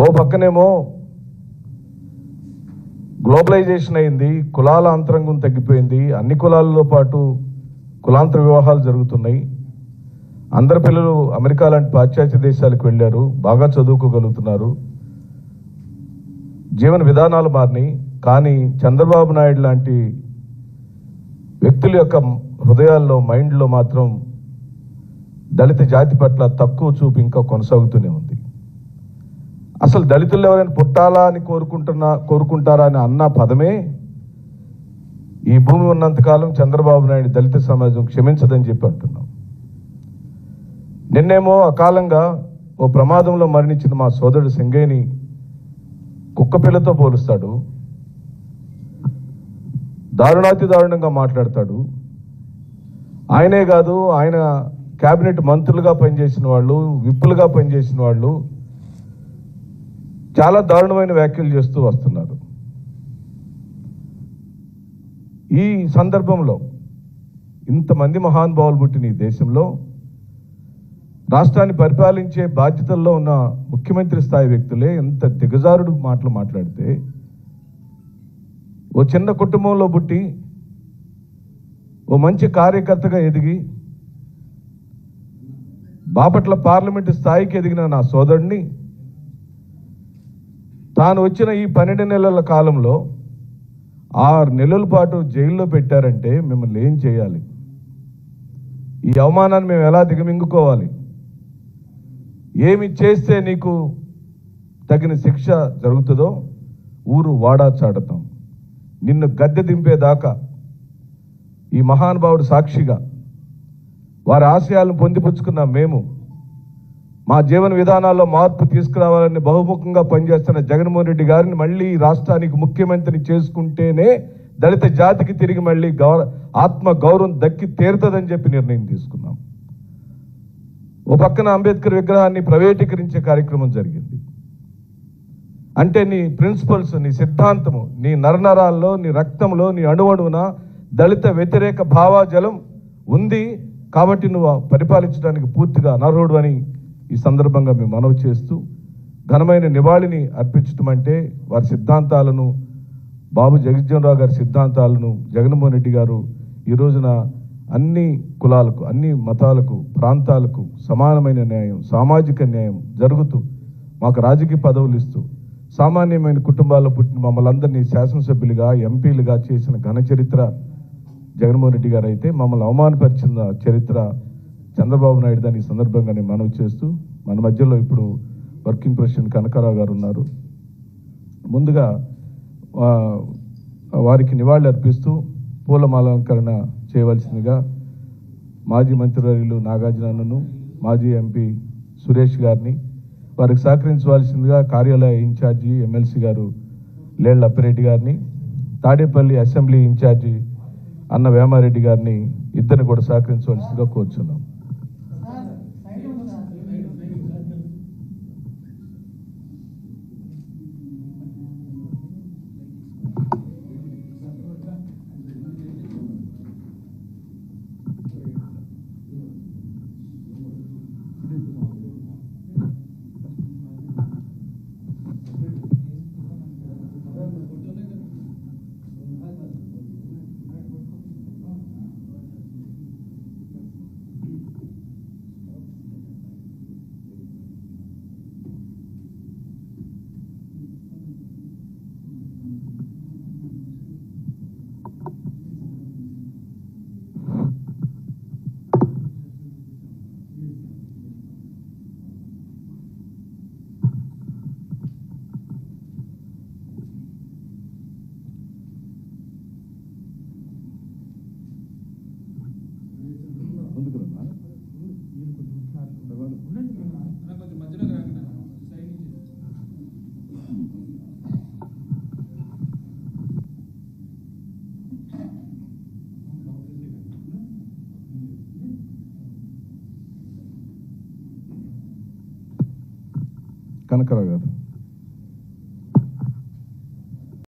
ఓ పక్కనేమో గ్లోబలైజేషన్ అయింది, కులాల అంతరంగం తగ్గిపోయింది, అన్ని కులాలతో పాటు కులాంతర వివాహాలు జరుగుతున్నాయి. అందరి పిల్లలు అమెరికా లాంటి పాశ్చాత్య దేశాలకు వెళ్ళారు, బాగా చదువుకోగలుగుతున్నారు, జీవన విధానాలు మారినాయి. కానీ చంద్రబాబు నాయుడు లాంటి వ్యక్తుల యొక్క హృదయాల్లో, మైండ్లో మాత్రం దళిత జాతి పట్ల తక్కువ చూపు ఇంకా కొనసాగుతూనే ఉంది. అసలు దళితులు ఎవరైనా పుట్టాలా అని కోరుకుంటారా అని అన్న పదమే ఈ భూమి ఉన్నంతకాలం చంద్రబాబు నాయుడు దళిత సమాజం క్షమించదని చెప్పి అంటున్నాం. నిన్నేమో అకాలంగా ఓ ప్రమాదంలో మరణించిన మా సోదరుడు సింగయ్యని కుక్కపిల్లతో పోలుస్తాడు, దారుణాతి దారుణంగా మాట్లాడతాడు. ఆయనే కాదు, ఆయన క్యాబినెట్ మంత్రులుగా పనిచేసిన వాళ్ళు, విప్పులుగా పనిచేసిన వాళ్ళు చాలా దారుణమైన వ్యాఖ్యలు చేస్తూ వస్తున్నారు. ఈ సందర్భంలో ఇంతమంది మహానుభావులు పుట్టిన ఈ దేశంలో రాష్ట్రాన్ని పరిపాలించే బాధ్యతల్లో ఉన్న ముఖ్యమంత్రి స్థాయి వ్యక్తులే ఎంత దిగజారుడు మాటలు మాట్లాడితే, ఓ చిన్న కుటుంబంలో పుట్టి ఓ మంచి కార్యకర్తగా ఎదిగి బాపట్ల పార్లమెంటు స్థాయికి ఎదిగిన నా సోదరుడిని తాను వచ్చిన ఈ 12 నెలల కాలంలో 6 నెలల పాటు జైల్లో పెట్టారంటే మిమ్మల్ని ఏం చేయాలి? ఈ అవమానాన్ని మేము ఎలా దిగమింగుకోవాలి? ఏమి చేస్తే నీకు తగిన శిక్ష జరుగుతుందో ఊరు వాడా చాటుతాం. నిన్ను గద్దె దింపేదాకా ఈ మహానుభావుడు సాక్షిగా వారి ఆశయాలను పొందిపుచ్చుకున్న మేము మా జీవన విధానాల్లో మార్పు తీసుకురావాలని బహుముఖంగా పనిచేస్తున్న జగన్మోహన్ రెడ్డి గారిని మళ్ళీ రాష్ట్రానికి ముఖ్యమంత్రిని చేసుకుంటేనే దళిత జాతికి తిరిగి మళ్ళీ ఆత్మ గౌరవం దక్కి తీరుతుందని చెప్పి నిర్ణయం తీసుకున్నాం. ఓ పక్కన అంబేద్కర్ విగ్రహాన్ని ప్రైవేటీకరించే కార్యక్రమం జరిగింది. అంటే నీ ప్రిన్సిపల్స్, నీ సిద్ధాంతము, నీ నరనరాల్లో, నీ రక్తంలో, నీ అణువణువున దళిత వ్యతిరేక భావాజలం ఉంది కాబట్టి నువ్వు పరిపాలించడానికి పూర్తిగా అనర్హుడు అని ఈ సందర్భంగా మేము మనవి చేస్తూ, ఘనమైన నివాళిని అర్పించడం అంటే వారి సిద్ధాంతాలను, బాబు జగజ్జీవనరావు గారి సిద్ధాంతాలను జగన్మోహన్ రెడ్డి గారు ఈ రోజున అన్ని కులాలకు, అన్ని మతాలకు, ప్రాంతాలకు సమానమైన న్యాయం, సామాజిక న్యాయం జరుగుతూ మాకు రాజకీయ పదవులు ఇస్తూ సామాన్యమైన కుటుంబాల్లో పుట్టిన మమ్మల్ని అందరినీ శాసనసభ్యులుగా, ఎంపీలుగా చేసిన ఘన చరిత్ర జగన్మోహన్ రెడ్డి గారు అయితే, మమ్మల్ని అవమానపరిచిన చరిత్ర చంద్రబాబు నాయుడు దాని సందర్భంగా నేను మనవి చేస్తూ, మన మధ్యలో ఇప్పుడు వర్కింగ్ ప్రెసిడెంట్ కనకారావు గారు ఉన్నారు. ముందుగా వారికి నివాళులు అర్పిస్తూ పూలమాలంకరణ చేయవలసిందిగా మాజీ మంత్రివర్యులు నాగార్జునను, మాజీ ఎంపీ సురేష్ గారిని, వారికి సహకరించవలసిందిగా కార్యాలయ ఇన్ఛార్జి ఎమ్మెల్సీ గారు లేళ్ల అప్పిరెడ్డి గారిని, తాడేపల్లి అసెంబ్లీ ఇన్ఛార్జి అన్న వేమారెడ్డి గారిని ఇద్దరిని కూడా సహకరించవలసిందిగా కోరుచున్నాం. కనకారావు గారు.